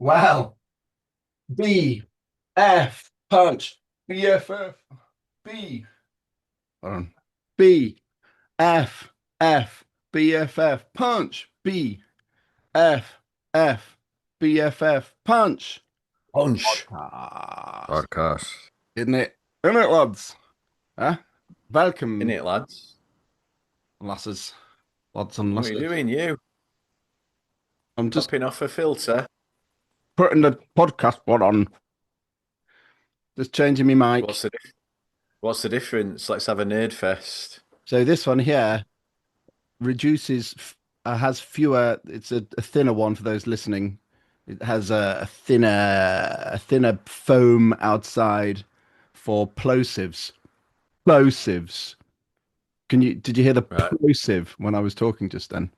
Wow. B F punch. BFF. B. Hold on. B F F BFF punch. B F F BFF punch. Punch. Podcast. Podcast. Isn't it? Isn't it, lads? Huh? In Welcome, it, lads. lasses. Lads and What are you lasses. doing, you? I'm just Popping off a filter. putting the podcast one on. Just changing my mic. What's the difference? Let's have a nerd fest. So this one here reduces has fewer, it's a thinner one for those listening. It has a thinner foam outside for plosives. Did you hear the Right. plosive when I was talking just then?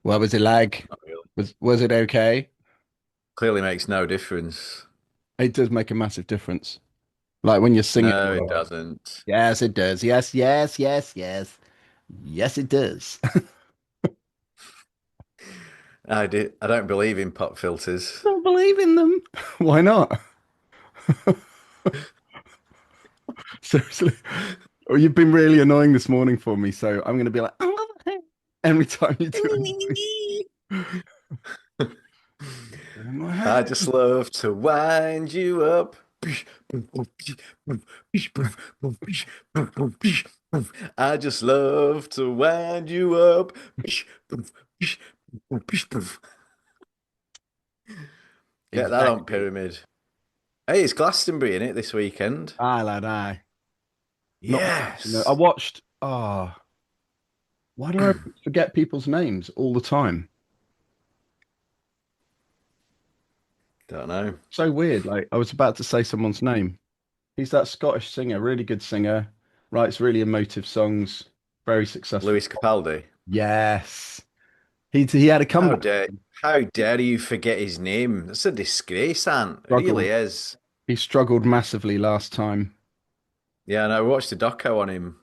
What was it like? Not really. Was it okay? Clearly makes no difference. It does make a massive difference, like when you're singing. No, it doesn't. Yes, it does. Yes, yes, yes, yes. Yes, it does. I don't believe in pop filters. Don't believe in them. Why not? Seriously. Oh, you've been really annoying this morning for me, so I'm going to be like, oh, every time you do anything. I just love to wind you up. I just love to wind you up. Get that on Exactly. Pyramid. Hey, it's Glastonbury in it this weekend. Aye, lad, aye. Not watching it. I Yes. watched. Why do I forget people's names all the time? Don't know. So weird. Like I was about to say someone's name. He's that Scottish singer, really good singer, writes really emotive songs, very successful. Lewis Capaldi. Yes. He had a How comeback dare how dare you forget his name? That's a disgrace, Ant. It really struggle. is. He struggled massively last time, Yeah, and I watched a doco on him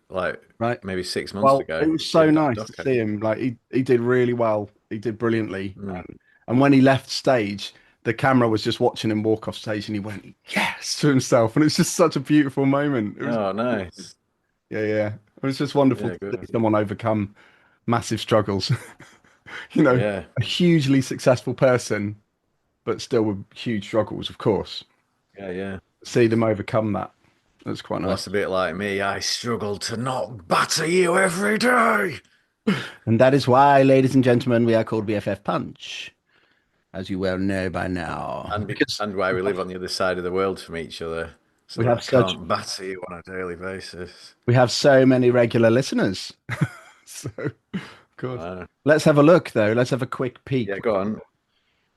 like right? maybe 6 months Well, it ago. was so Big nice to doco. see him. Like he did really well. He did brilliantly. Mm. And when he left stage, the camera was just watching him walk off stage, and he went yes to himself, and it's just such a beautiful moment. It was, Oh, nice. yeah, yeah. It was just wonderful Yeah, to see good. someone overcome massive struggles. You know, Yeah. a hugely successful person, but still with huge struggles, of course. Yeah, yeah. See them overcome that. That's quite Well, nice. that's a bit like me. I struggle to not batter you every day. And that is why, ladies and gentlemen, we are called BFF Punch, as you well know by now. Because And why we live on the other side of the world from each other, so we that I have such can't batter you on a daily basis. we have so many regular listeners. So, of course. Uh, Let's have a look though. Let's have a quick peek. yeah, go on.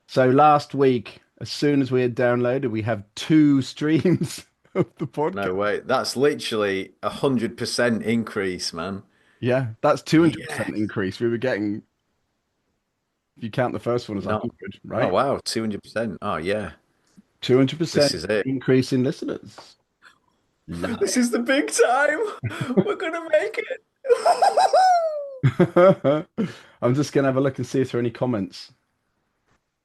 So last week, as soon as we had downloaded, we have two streams of the podcast. No, wait, that's literally 100% increase, man. Yeah, that's 200% Yes. increase. We were getting, if you count the first one as No. 100, Oh, right? wow, 200%. Oh, yeah. This 200% is it. increase in listeners. Love This is the big time. We're gonna make it. it. I'm just gonna have a look and see if there are any comments.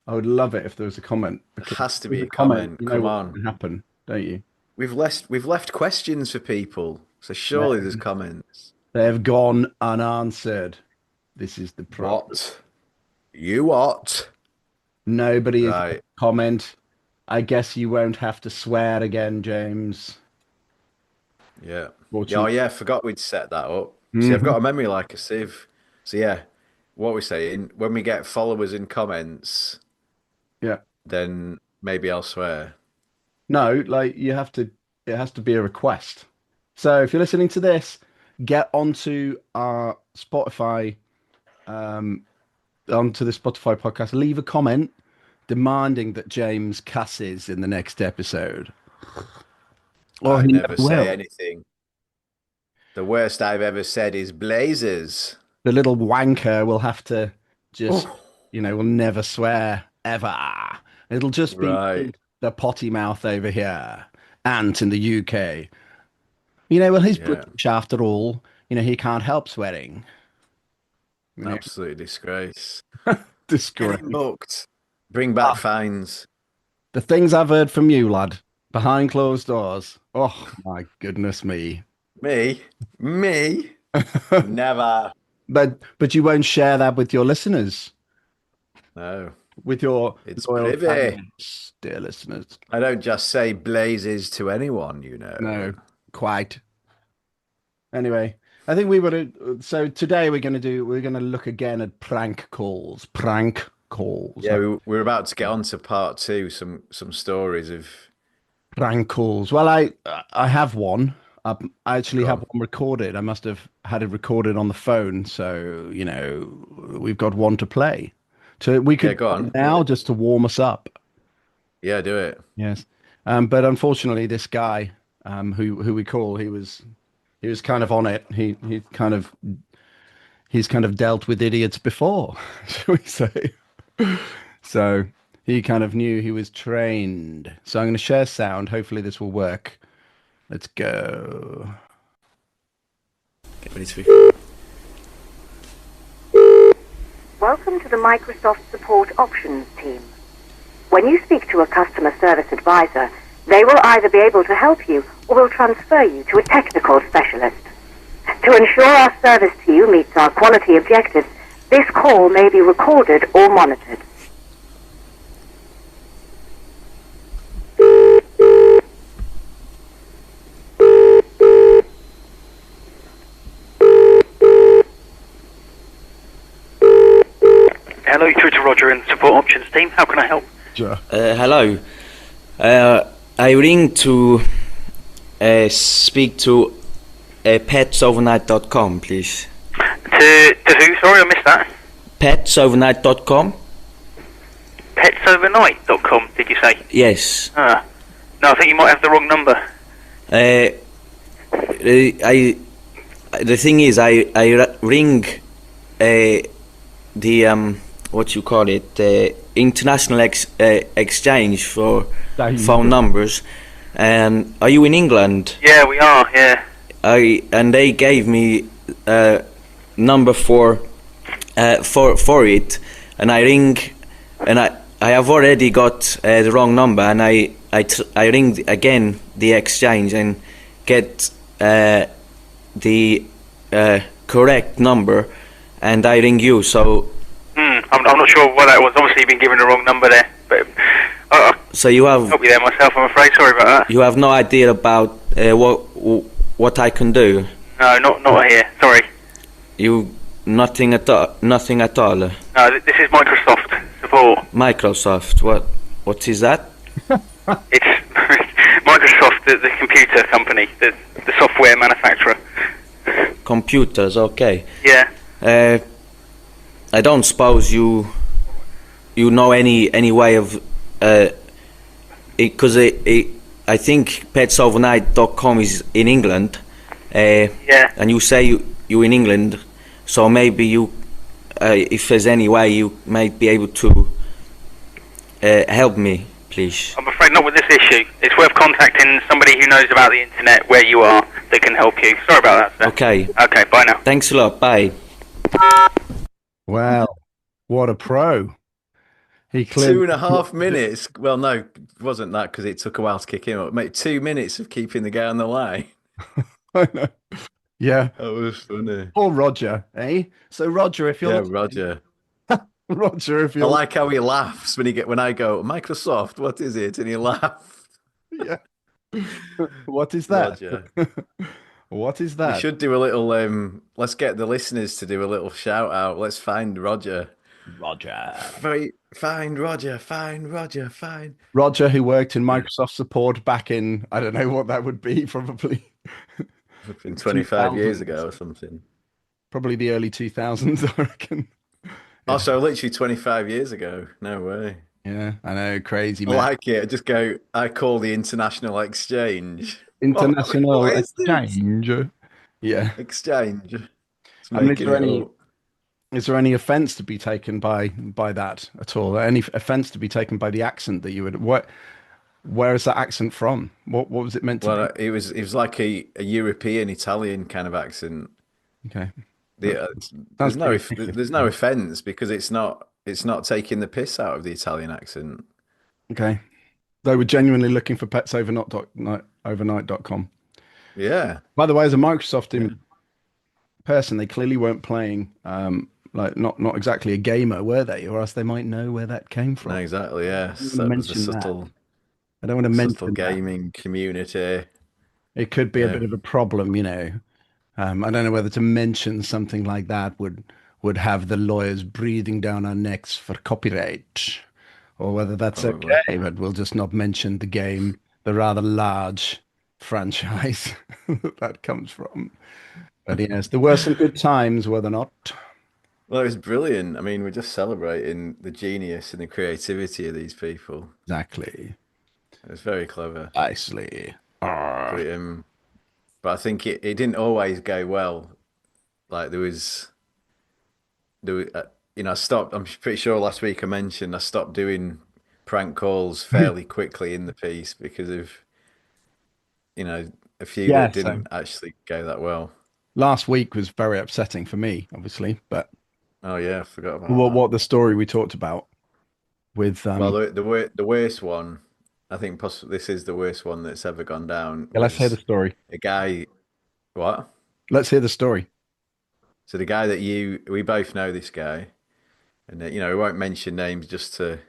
I would love it if there was a comment There because has to with be a a comment, comment. you know Come what's on. going to happen, don't you? We've left questions for people, so surely there's comments. They have gone unanswered. This is the problem. What? You what? Nobody is Right. comment. I guess you won't have to swear again, James. Yeah. Yeah, oh Fortunately. yeah, forgot we'd set that up. See, I've Mhm. got a memory like a sieve. So yeah, what we're saying, when we get followers and comments, Yeah. then maybe I'll swear. No, like you have to, it has to be a request. So if you're listening to this, get onto our Spotify, um, onto the Spotify podcast, leave a comment demanding that James cusses in the next episode, or I he never never say will. anything. The worst I've ever said is blazers. The little wanker will have to just, Oh, will never swear ever. It'll just be right. the potty mouth over here, Ant in the UK. Well, he's Yeah. British after all. He can't help swearing. You know, Absolute disgrace. Get disgrace. him booked. Bring back fines. The things I've heard from you, lad, behind closed doors. Oh my goodness me. Me? Me? Never. But you won't share that with your listeners, No, with your it's loyal privy. fans, dear listeners. I don't just say blazes to anyone, No, quite. Anyway, I think we would. So today we're gonna look again at prank calls. Prank calls. Yeah, we're about to get on to part two, some stories of Prank calls. Well, I have one. I actually go have on. one recorded. I must have had it recorded on the phone, so we've got one to play. So we Yeah, could go play on. now just to warm us up. Yeah, do it. Yes. But unfortunately, this guy, who we call, he was kind of on it. He's kind of dealt with idiots before, shall we say? So he kind of knew, he was trained. So I'm going to share sound. Hopefully this will work. Let's go. Get ready to Welcome to the Microsoft Support Options team. When you speak to a customer service advisor, they will either be able to help you or will transfer you to a technical specialist. To ensure our service to you meets our quality objectives, this call may be recorded or monitored. Hello, you're through to Roger in the support options team. How can I help? Sure. Hello. I ring to speak to petsovernight.com, please. To who? Sorry, I missed that. Petsovernight.com? Petsovernight.com, did you say? Yes. No, I think you might have the wrong number. The thing is, I ring the what you call it, the international exchange for phone numbers. And are you in England? Yeah, we are, yeah. And they gave me a number for it, and I ring, and I have already got the wrong number, and I ring again the exchange and get the correct number, and I ring you. So I'm not sure what that was. Obviously, you've been given the wrong number there, but so you have help you there myself. I'm afraid. Sorry about that. you have no idea about what I can do. No, not here. Sorry. You nothing at all. Nothing at all. No, this is Microsoft support. Microsoft. What is that? It's Microsoft, the computer company, the software manufacturer. Computers. Okay. Yeah. I don't suppose you know any way of because I think petsovernight.com is in England. Yeah. And you say you in England, so maybe you if there's any way you might be able to help me, please. I'm afraid not with this issue. It's worth contacting somebody who knows about the internet where you are that can help you. Sorry about that, sir. Okay. Okay, bye now. Thanks a lot. Bye. Well, what a pro. He clearly 2.5 minutes. Well, no, it wasn't that because it took a while to kick him up. Mate, 2 minutes of keeping the guy on the line. I know. Yeah. That was funny. Or Roger, eh? So Roger, if you're Yeah, Roger. Roger, if I you're like how he laughs when I go, Microsoft, what is it? And he laughs. yeah. What is that? Roger. What is We that? should do a little let's get the listeners to do a little shout out. Let's find Roger. Roger. Find Roger, find Roger, find Roger, who worked in Microsoft support back in, I don't know what that would be, probably 25 years 2000s. ago or something. Probably the early 2000s, I reckon. Also, literally 25 years ago. No way. Yeah, I know, crazy I man. like it. I just go, I call the International Exchange. International What is this? exchange. Yeah. Exchange. It's I mean, making it up. is there any offense to be taken by that at all? Any offense to be taken by the accent that you would where is that accent from? What was it meant to Well, it was like a European Italian kind of accent. be? Okay. The, Sounds there's pretty- no offense because it's not it's not taking the piss out of the Italian accent. Okay. They were genuinely looking for petsovernight.com. Yeah, By the way, as a Microsoft yeah, person, they clearly weren't playing like not exactly a gamer, were they? Or else they might know where that came no, from. exactly. I don't Yes, want to that was the mention that. I don't want to subtle mention that. gaming community. It could be a Yeah, bit of a problem, you know. I don't know whether to mention something like that would have the lawyers breathing down our necks for copyright, or whether that's probably. okay, but we'll just not mention the game, the rather large franchise that comes from. But yes, there were some good times, were there not? Well, it was brilliant. I mean, we're just celebrating the genius and the creativity of these people. Exactly. It was very clever. Nicely. Ah. But but I think it didn't always go well. Like there was I stopped. I'm pretty sure last week I mentioned I stopped doing prank calls fairly quickly in the piece because of a few Yeah, that so didn't actually go that well. last week was very upsetting for me, obviously, but Oh yeah, I forgot about what that. what the story we talked about with Well, the worst one, I think possibly this is the worst one that's ever gone down, yeah, let's hear the was story. a guy. What? Let's hear the story. So the guy that we both know this guy, and we won't mention names just to,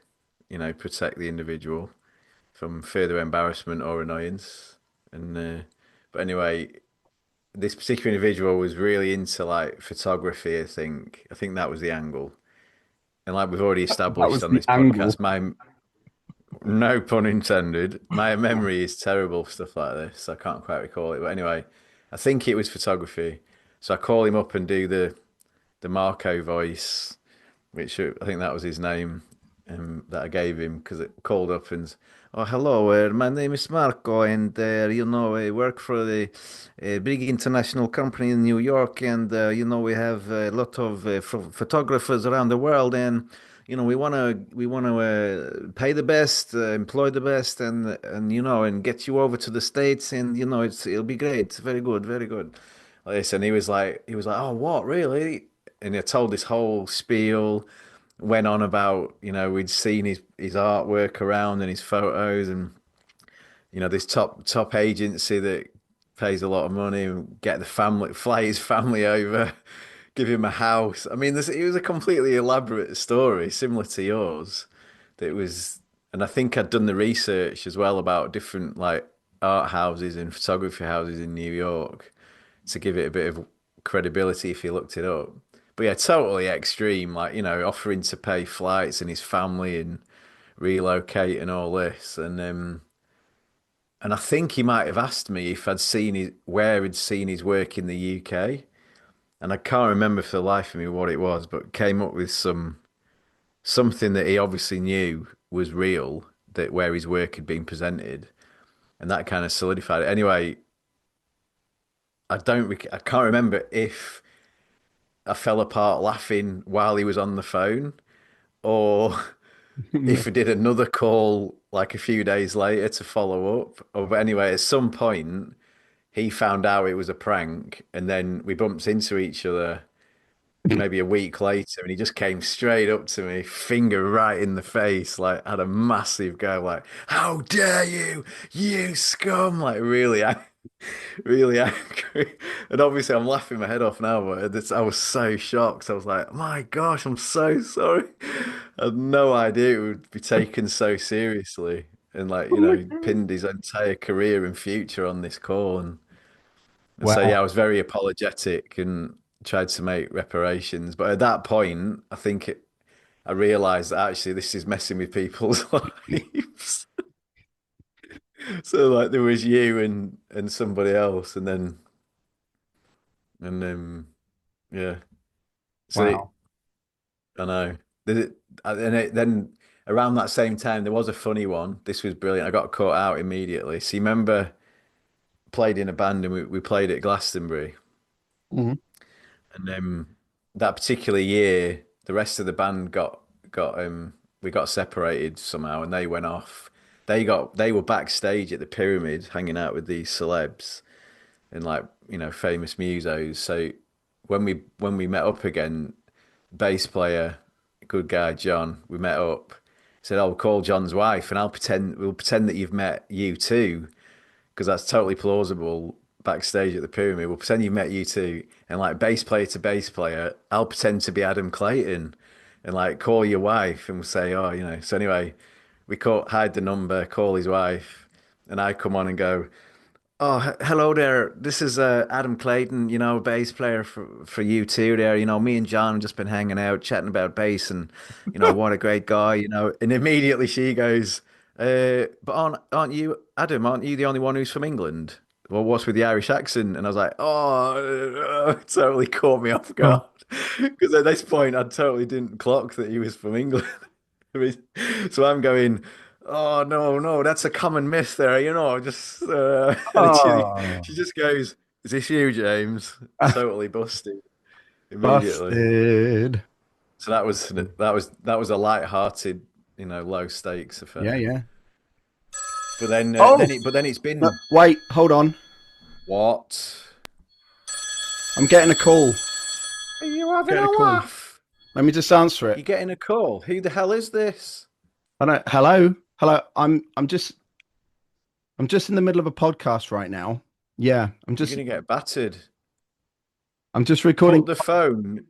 protect the individual from further embarrassment or annoyance. And but anyway, this particular individual was really into like photography. I think that was the angle. And like we've already That established was on the this angle. podcast, my no pun intended, my memory is terrible for stuff like this. So I can't quite recall it. But anyway, I think it was photography. So I call him up and do the Marco voice, which I think that was his name that I gave him because it called up and, oh, hello, my name is Marco, and I work for a big international company in New York, and we have a lot of photographers around the world, and we want to pay the best, employ the best, and get you over to the States, and it'll be great, very good, very good. Like this, and he was like, oh, what, really? And I told this whole spiel, went on about, we'd seen his artwork around and his photos, and this top agency that pays a lot of money and get the family, fly his family over, give him a house. I mean, it was a completely elaborate story, similar to yours. That was, and I think I'd done the research as well about different like art houses and photography houses in New York to give it a bit of credibility if you looked it up. But yeah, totally extreme, like, offering to pay flights and his family and relocate and all this. And I think he might have asked me if I'd seen where he'd seen his work in the UK. And I can't remember for the life of me what it was, but came up with something that he obviously knew was real, that where his work had been presented. And that kind of solidified it. Anyway, I can't remember if I fell apart laughing while he was on the phone, or if I did another call like a few days later to follow up. But anyway, at some point, he found out it was a prank, and then we bumped into each other maybe a week later, and he just came straight up to me, finger right in the face, like had a massive go, like, "How dare you, you scum!" Like really, really angry. And obviously, I'm laughing my head off now, but I was so shocked. I was like, "My gosh, I'm so sorry." I had no idea it would be taken so seriously, and like, Oh my he God. pinned his entire career and future on this call, and so Wow. yeah, I was very apologetic and tried to make reparations. But at that point, I realized that actually this is messing with people's lives. So like there was you and somebody else, and then yeah. So Wow. I know. Then around that same time there was a funny one. This was brilliant. I got caught out immediately. So you remember played in a band and we played at Glastonbury. Mhm. And that particular year, the rest of the band got we got separated somehow, and they went off. They were backstage at the Pyramid, hanging out with these celebs and like famous musos. So when we met up again, bass player good guy, John. We met up. He said, "I'll call John's wife, and we'll pretend that you've met you too, because that's totally plausible." Backstage at the Pyramid, we'll pretend you've met you too, and like bass player to bass player, I'll pretend to be Adam Clayton, and like call your wife, and we'll say, "Oh, you know." So anyway, hide the number, call his wife, and I come on and go, "Oh, hello there. This is Adam Clayton, bass player for you too there. Me and John have just been hanging out, chatting about bass, and what a great guy. And immediately she goes, "But aren't you, Adam? Aren't you the only one who's from England? Well, what's with the Irish accent?" And I was like, "Oh," it totally caught me off guard because at this point I totally didn't clock that he was from England. So I'm going, "Oh no, no, that's a common myth there, just and Oh, she just goes, "Is this you, James?" Totally busted immediately. busted. So that was a light-hearted, low stakes affair. Yeah. But then Oh! then it's been No, wait, hold on. what? I'm getting a call. Are you having Get a a call. laugh? Let me just answer You're it. getting a call. Who the hell is this? I don't, hello? Hello. I'm just in the middle of a podcast right now. Yeah, You're gonna get battered. I'm just recording. Put the phone.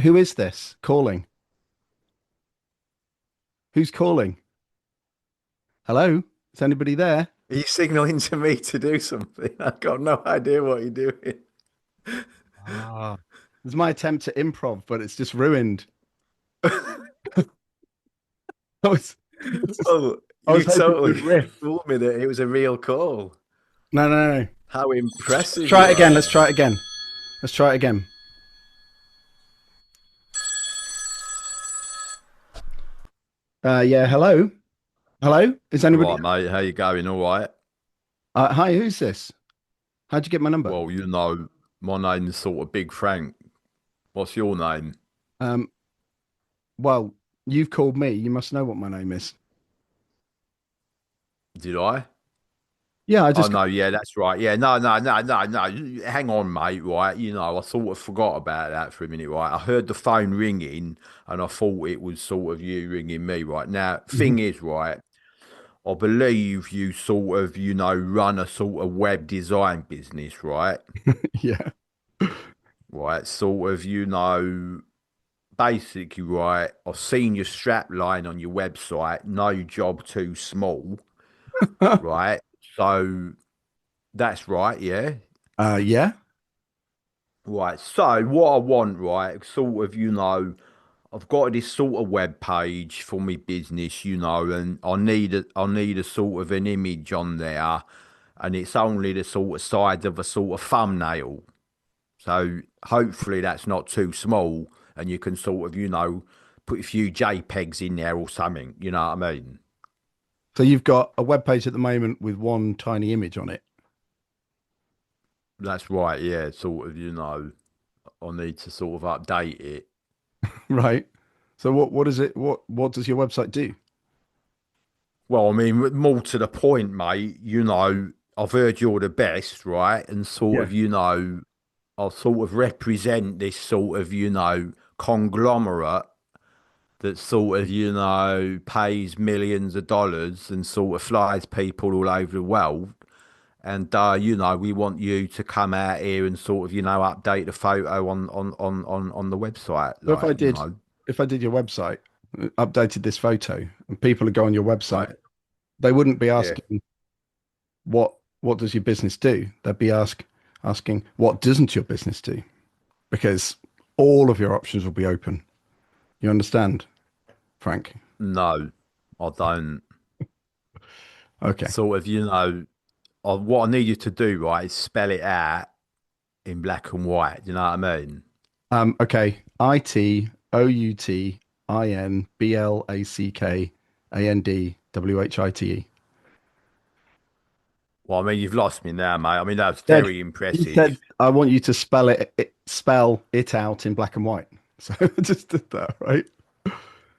Who is this calling? Who's calling? Hello? Is anybody there? Are you signaling to me to do something? I've got no idea what you're doing. Ah. It's my attempt to improv, but it's just ruined. I was, Oh, I you was hoping totally you'd riff. fooled me that it was a real call. No. How impressive. Try it you again. are. Let's try it again. Let's try it again. Yeah, hello? Hello? Is anybody? Right, mate, how you going? All right. Hi, who's this? How'd you get my number? Well, my name's sort of Big Frank. What's your name? Well, you've called me. You must know what my name is. Did I? Yeah, I Oh just no, yeah, that's right. Yeah, no. Hang on, mate. Right, I sort of forgot about that for a minute. Right, I heard the phone ringing, and I thought it was sort of you ringing me. Right now, thing is, right, I believe you sort of, run a sort of web design business, right? yeah. Right, sort of, basically, right, I've seen your strap line on your website, no job too small, right? So that's right, yeah. Yeah. Right. So what I want, right, sort of, I've got this sort of web page for my business, and I need a sort of an image on there, and it's only the sort of size of a sort of thumbnail. So hopefully that's not too small, and you can sort of, put a few JPEGs in there or something. You know what I mean? So you've got a web page at the moment with one tiny image on it. That's right. Yeah. Sort of, I need to sort of update it. Right. So what is it? What does your website do? Well, I mean, more to the point, mate, I've heard you're the best, right? And sort of, I sort of represent this sort of, conglomerate that sort of, pays millions of dollars and sort of flies people all over the world. And, we want you to come out here and sort of, update the photo on the website. So if I Like, did, if I did your website, updated this photo, and people would go on your website, they wouldn't be asking, what does your business do? They'd be asking, what doesn't your business do? Because all of your options will be open. You understand, Frank? No, I don't. Okay. Sort of, what I need you to do, right, is spell it out in black and white. You know what I mean? Okay. ITOUTINBLACKANDWHITE. Well, I mean, you've lost me now, mate. I mean, that's Said- very He impressive. said, I want you to spell it out in black and white. So I just did that, right?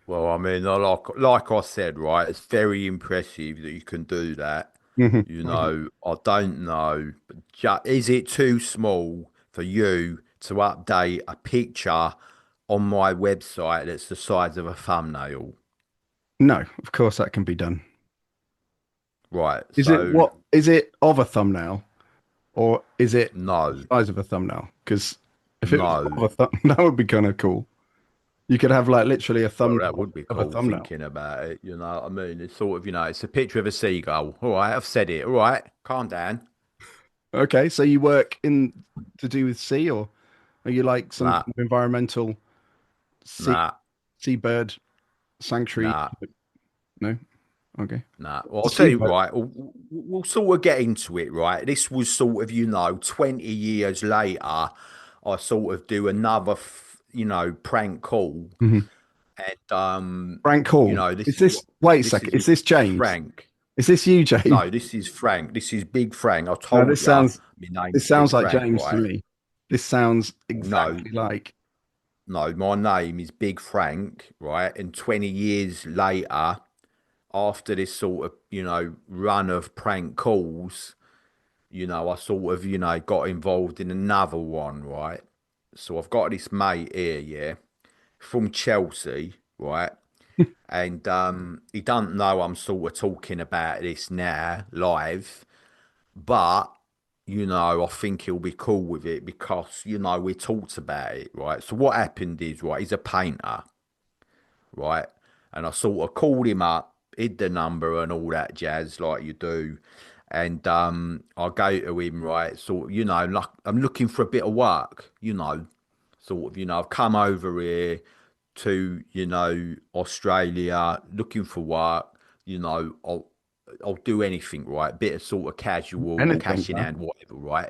Well, I mean, like I said, right, it's very impressive that you can do that. Mhm. I don't know, but is it too small for you to update a picture on my website that's the size of a thumbnail. No, of course that can be done. Right. Is So it what is it of a thumbnail or is it no, the size of a thumbnail? Because if it was no. of a that would be kind of cool. You could have like literally a Well, thumbnail that would be of a cool thumbnail. thinking about it. You know what I mean? It's sort of, it's a picture of a seagull. All right, I've said it. All right, calm down. Okay, so you work in to do with sea, or are you like some Nah, kind of environmental sea nah, seabird sanctuary? nah, No. Okay. nah. Well, I'll What's tell you, seabird? right, we'll sort of get into it, right? This was sort of, 20 years later, I sort of do another, prank call. Mhm. And, Frank Hall. this Is is this? what, Wait a this second. is Is this James? Frank. Is this you, James? No, this is Frank. This is Big Frank. I No, told you, my name's this Big sounds like Frank, James to right? me. This sounds No, exactly like. no, my name is Big Frank, right? And 20 years later, after this sort of, run of prank calls, I sort of, got involved in another one, right? So I've got this mate here, yeah, from Chelsea, right? And he don't know I'm sort of talking about this now live, but I think he'll be cool with it because, we talked about it, right? So what happened is, right, he's a painter, right? And I sort of called him up, hid the number and all that jazz like you do. And I go to him, right? Sort of, like I'm looking for a bit of work, sort of, I've come over here to, Australia looking for work, I'll do anything, right? Bit of sort of casual or Anything, cash in huh? hand, whatever, right?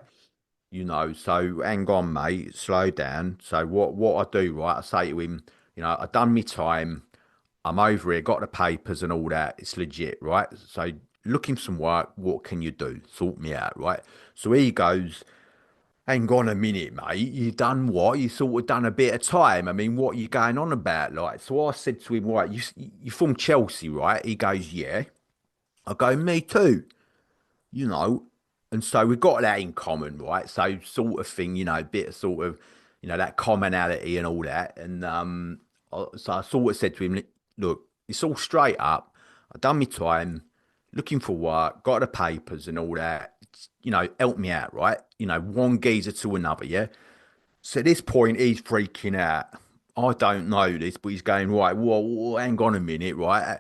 So hang on, mate, slow down. So what I do, right? I say to him, I done my time. I'm over here, got the papers and all that. It's legit, right? So looking for some work. What can you do? Sort me out, right? So he goes, hang on a minute, mate. You done what? You sort of done a bit of time. I mean, what are you going on about? Like, so I said to him, right, you from Chelsea, right? He goes, yeah. I go, me too, you know. And so we've got that in common, right? So sort of thing, a bit of sort of, that commonality and all that. And so I sort of said to him, look, it's all straight up. I've done my time, looking for work, got the papers and all that. Help me out, right? One geezer to another, yeah? So at this point, he's freaking out. I don't know this, but he's going, right, well, hang on a minute, right?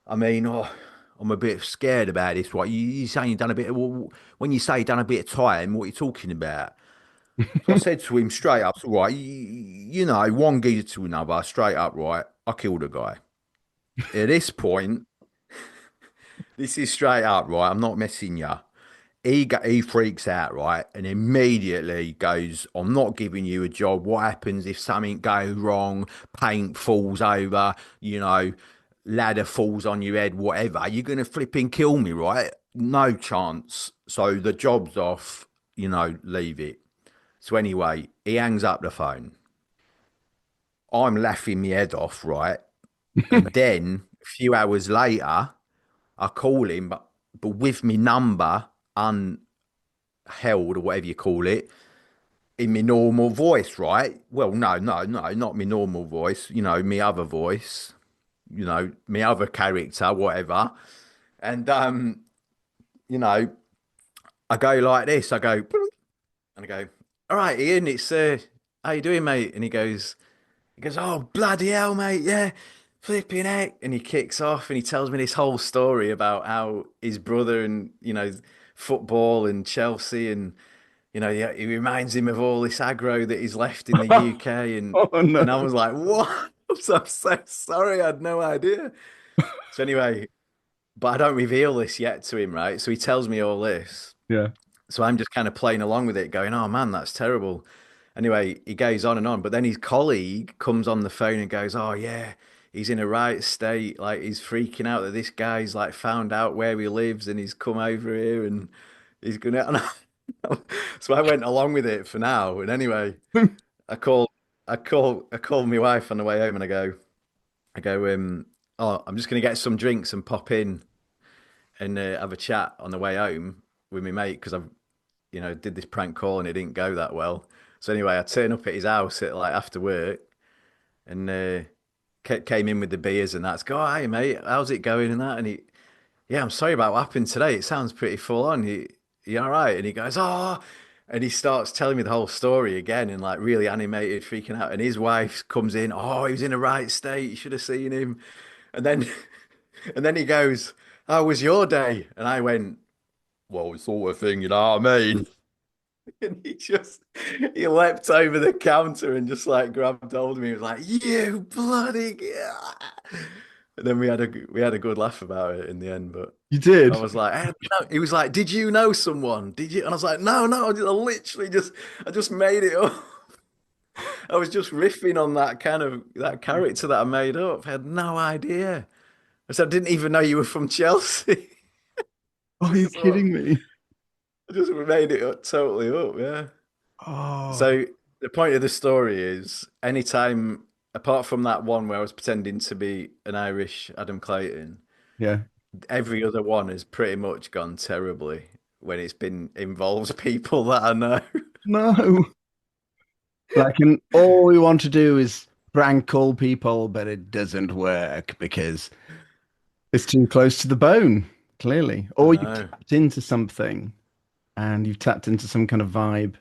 I mean, I'm a bit scared about this, right? You saying you've done a bit, well, when you say you've done a bit of time, what are you talking about? So I said to him straight up, right, one geezer to another, straight up, right? I killed a guy. At this point, this is straight up, right? I'm not messing you. He freaks out, right? And immediately goes, I'm not giving you a job. What happens if something goes wrong? Paint falls over, ladder falls on your head, whatever. You're going to flipping kill me, right? No chance. So the job's off, leave it. So anyway, he hangs up the phone. I'm laughing my head off, right? And then a few hours later, I call him, but with me number unheld or whatever you call it, in my normal voice, right? Well, no, not my normal voice, my other voice, my other character, whatever. And I go like this, I go, and I go, all right, Ian, it's how you doing, mate? And he goes, oh, bloody hell, mate, yeah, flipping heck. And he kicks off and he tells me this whole story about how his brother and, football and Chelsea and, he reminds him of all this aggro that he's left in the UK. Oh And I no. was like, what? I'm so sorry. I had no idea. So anyway, but I don't reveal this yet to him, right? So he tells me all this. Yeah. So I'm just kind of playing along with it, going, oh man, that's terrible. Anyway, he goes on and on. But then his colleague comes on the phone and goes, oh yeah, he's in a right state. Like he's freaking out that this guy's like found out where he lives and he's come over here and he's gonna. So I went along with it for now. And anyway, I called my wife on the way home and I go, oh, I'm just gonna get some drinks and pop in and have a chat on the way home with my mate because I've did this prank call and it didn't go that well. So anyway, I turn up at his house at like after work and came in with the beers and that's go, hi mate, how's it going and that, and he, yeah, I'm sorry about what happened today. It sounds pretty full on. You all right? And he goes, oh, and he starts telling me the whole story again and like really animated, freaking out. And his wife comes in, oh, he was in the right state. You should have seen him. And then, and then he goes, how was your day? And I went, well, sort of thing, you know what I mean? And he leapt over the counter and just like grabbed hold of me. He was like, you bloody. And then we had a good laugh about it in the end, but You did. I was like, hey, he was like, did you know someone? Did you? And I was like, no, I just made it up. I was just riffing on that character that I made up. I had no idea. I said, I didn't even know you were from Chelsea. Oh, you're kidding me. I just made it up, totally up, yeah. Oh, So the point of the story is, anytime, apart from that one where I was pretending to be an Irish Adam Clayton, yeah. every other one has pretty much gone terribly when it's been involves people that I know. No. Like, and all we want to do is prank call people, but it doesn't work because it's too close to the bone, clearly. Or you've know. tapped into something and you've tapped into some kind of vibe.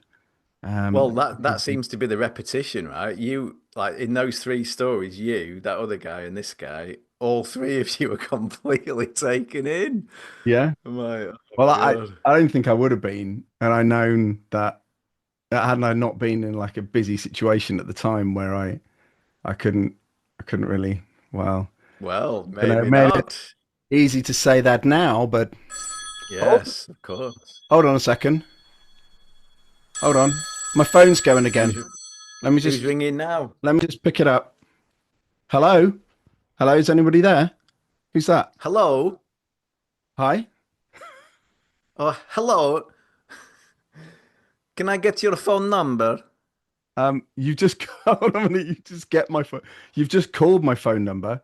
Well, that seems to be the repetition, right? You, like in those three stories, you, that other guy, and this guy, all three of you were completely taken in. Yeah. I'm like, oh Well, God. I don't think I would have been, and I known that hadn't I not been in like a busy situation at the time where I couldn't really. Well, Well, you know, maybe made not. it easy to say that now, but Yes, of course. hold on a second. Hold on, my phone's going again. Who's, Let me who's just ringing now? pick it up. Hello, hello, is anybody there? Who's that? Hello? Hi. Oh, hello. Can I get your phone number? You just hold on a minute. You just get my phone. You've just called my phone number.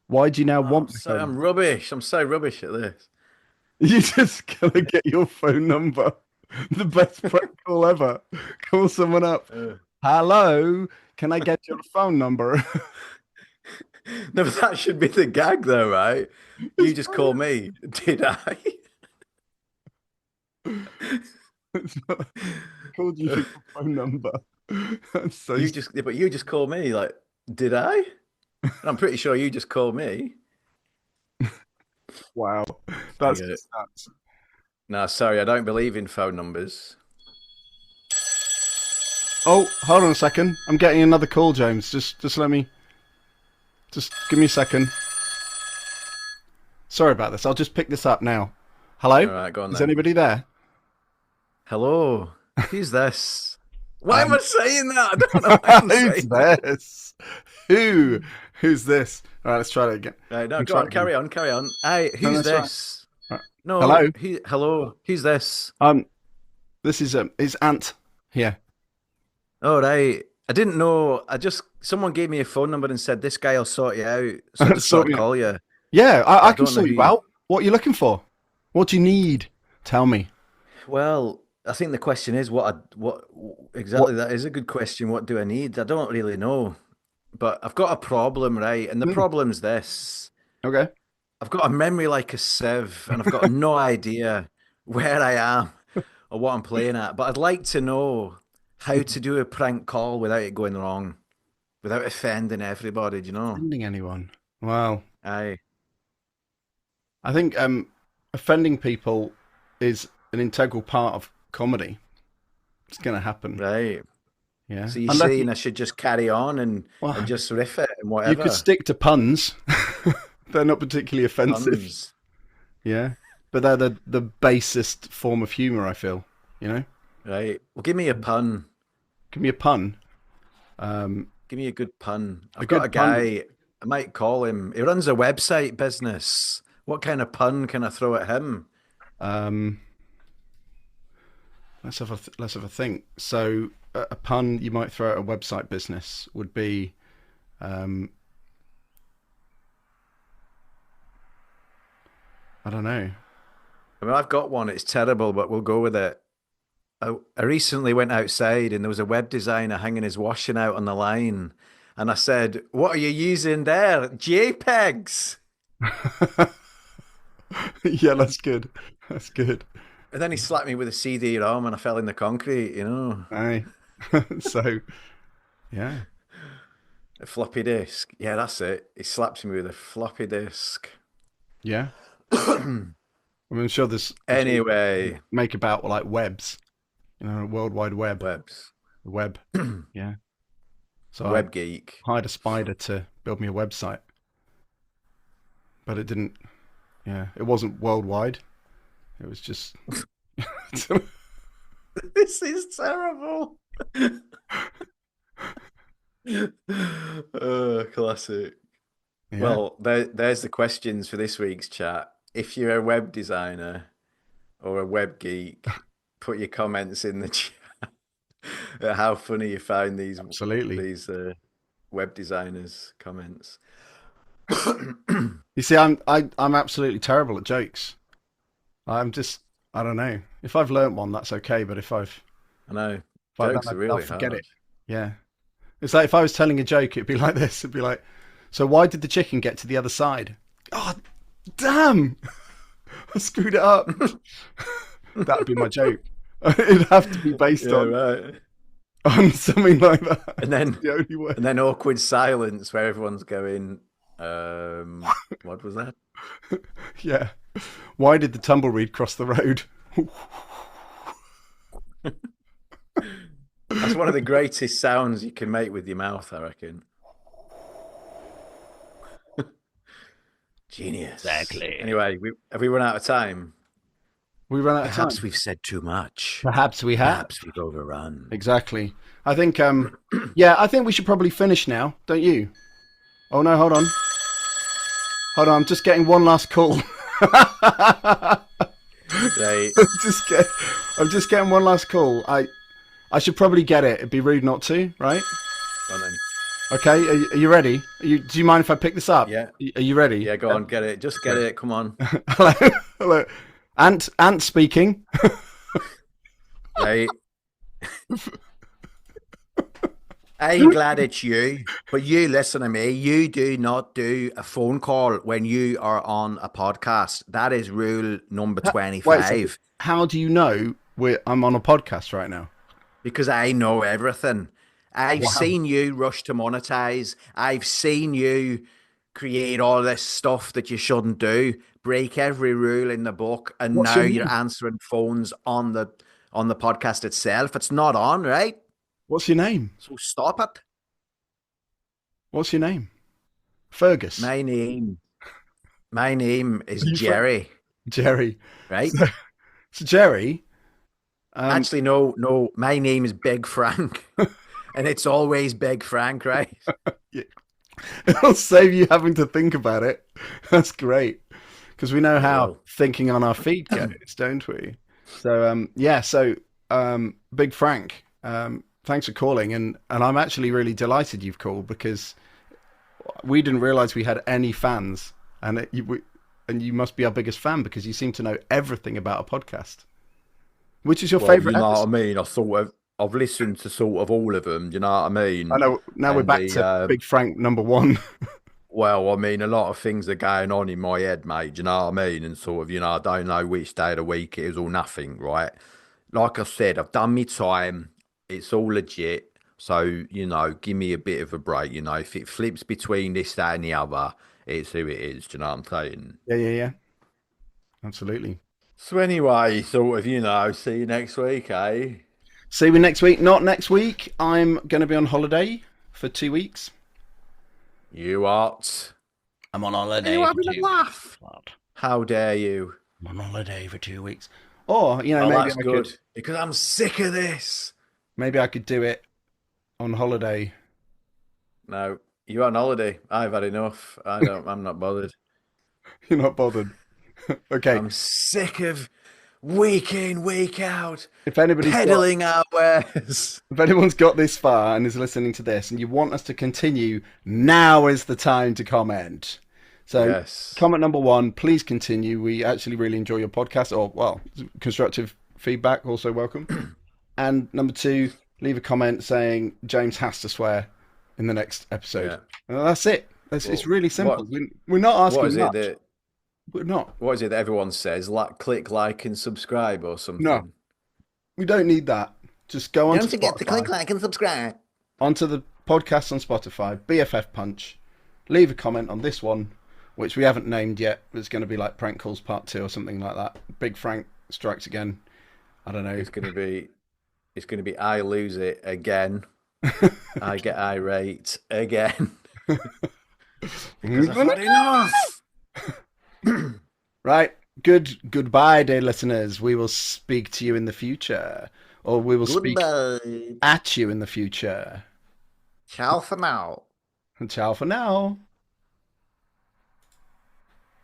Why do you now want my phone? I'm rubbish. I'm so rubbish at this. You just gonna get your phone number. The best prank call ever. Call someone up. Hello, can I get your phone number? No, but that should be the gag, though, right? You just call me. Did I? It's not- I called you for your phone number. That's so But you just call me. Like, did I? And I'm pretty sure you just called me. wow. That's Forget it. nuts. No, sorry, I don't believe in phone numbers. Oh, hold on a second. I'm getting another call, James. Just let me. Just give me a second. Sorry about this. I'll just pick this up now. Hello? All right, go on Is then. anybody there? Hello. Who's this? Why am I saying that? I don't know why I'm Who's saying that. this? Who's this? All right, let's try that again. Right, no, Let me go try on, it carry on, carry on. Hey, No, who's that's right. this? Right. No, Hello? hello, who's this? This is Ant here. All right. I didn't know. Someone gave me a phone number and said this guy will sort you out. So I just Sort thought me I'd out. call you. Yeah, I I can don't know sort who you out. What are you looking for? What do you need? Tell me. Well, I think the question is what exactly that is a good question. What do I need? I don't really know. But I've got a problem, right? And the problem's this. Okay. I've got a memory like a sieve, and I've got no idea where I am or what I'm playing at. But I'd like to know how to do a prank call without it going wrong, without offending everybody, do you know? Offending anyone? Wow. Aye. I think offending people is an integral part of comedy. It's going to happen. Right. Yeah. So you're Unless saying I should just carry on and just riff it and you whatever? could stick to puns. They're not particularly offensive. Puns. Yeah. But they're the basest form of humor, I feel. You know? Right. Well, give me a pun. Give me a pun. Give me a good pun. I've good got a pun. guy, I might call him. He runs a website business. What kind of pun can I throw at him? Let's have a think. So a pun you might throw at a website business would be I don't know. I mean, I've got one. It's terrible, but we'll go with it. I recently went outside and there was a web designer hanging his washing out on the line. And I said, "What are you using there? JPEGs." Yeah, that's good. That's good. And then he slapped me with a CD-ROM, and I fell in the concrete. Aye. So, yeah. A floppy disk. Yeah, that's it. He slaps me with a floppy disk. Yeah. I'm sure there's Anyway, make about like webs, World Wide Web. webs. The web. Yeah. So Web geek. I hired a spider to build me a website. But it didn't, it wasn't worldwide. It was just. This is terrible. Classic. Yeah. Well, there's the questions for this week's chat. If you're a web designer or a web geek, put your comments in the chat. How funny you find these web designers' comments. You see, I'm absolutely terrible at jokes. I don't know. If I've learnt one, that's okay. But if I know jokes are really I'll forget hard. it. Yeah, it's like if I was telling a joke, it'd be like this. It'd be like, so why did the chicken get to the other side? Oh, damn! I screwed it up. That'd be my joke. It'd have to be based on something like that. And then the only way. And then awkward silence where everyone's going, what was that? Yeah. Why did the tumbleweed cross the road? That's one of the greatest sounds you can make with your mouth, I reckon. Genius. Exactly. Anyway, have we run out of time? We run out of time. Perhaps we've said too much. Perhaps we have. Perhaps we've overrun. Exactly. I think, I think we should probably finish now, don't you? Oh no, hold on. Hold on, I'm just getting one last call. Right. I'm just getting one last call. I should probably get it. It'd be rude not to, right? Go on then. Okay, are you ready? Do you mind if I pick this up? Yeah. Are you ready? Yeah, go on, get it. Just get it. Come on. Hello. Ant speaking. Right. I'm glad it's you, but you listen to me. You do not do a phone call when you are on a podcast. That is rule number 25. Wait, so how do you know I'm on a podcast right now? Because I know everything. I've seen you rush to monetize. I've seen you create all this stuff that you shouldn't do, break every rule in the book, and now you're answering phones on the podcast itself. It's not on, right? What's your name? So stop it. What's your name? Fergus. My name is Jerry. Jerry. Right? So Jerry. Actually, no. My name is Big Frank. And it's always Big Frank, right? Yeah. It'll save you having to think about it. That's great. Because we know how thinking on our feet goes, don't we? So, Big Frank, thanks for calling. And I'm actually really delighted you've called because we didn't realize we had any fans. And you must be our biggest fan because you seem to know everything about a podcast. Which is your favorite episode? What I mean? I've listened to sort of all of them, you know what I mean? I know. Now we're back to Big Frank number one. Well, I mean, a lot of things are going on in my head, mate, you know what I mean? And sort of, I don't know which day of the week it is or nothing, right? Like I said, I've done my time. It's all legit. So, give me a bit of a break, If it flips between this, that and the other, it's who it is, do you know what I'm saying? Yeah. Absolutely. So anyway, sort of, see you next week, eh? See you next week. Not next week. I'm going to be on holiday for 2 weeks. You what? I'm on holiday. Are you having a laugh? How dare you? I'm on holiday for 2 weeks. Or, maybe that's I good. could. Because I'm sick of this. Maybe I could do it on holiday. No, you're on holiday. I've had enough. I'm not bothered. You're not bothered. Okay. I'm sick of week in, week out. If anybody's peddling our wares. If anyone's got this far and is listening to this and you want us to continue, now is the time to comment. So yes. Comment number 1, please continue. We actually really enjoy your podcast, or constructive feedback also welcome. And number 2, leave a comment saying James has to swear in the next episode. Yeah. And that's it. It's really simple. We're not What asking is much. it that We're not. What is it that everyone says? Click like and subscribe or something. No, we don't need that. Just go on Don't to forget to click Spotify, like and subscribe. onto the podcast on Spotify, BFF Punch. Leave a comment on this one, which we haven't named yet. It's going to be like Prank Calls Part 2 or something like that. Big Frank strikes again. I don't know. It's going to be I lose it again. I get irate again. Because I've had enough. Right. Goodbye, dear listeners. We will speak to you in the future. Or we will speak at you in the future. Ciao for now. Ciao for now.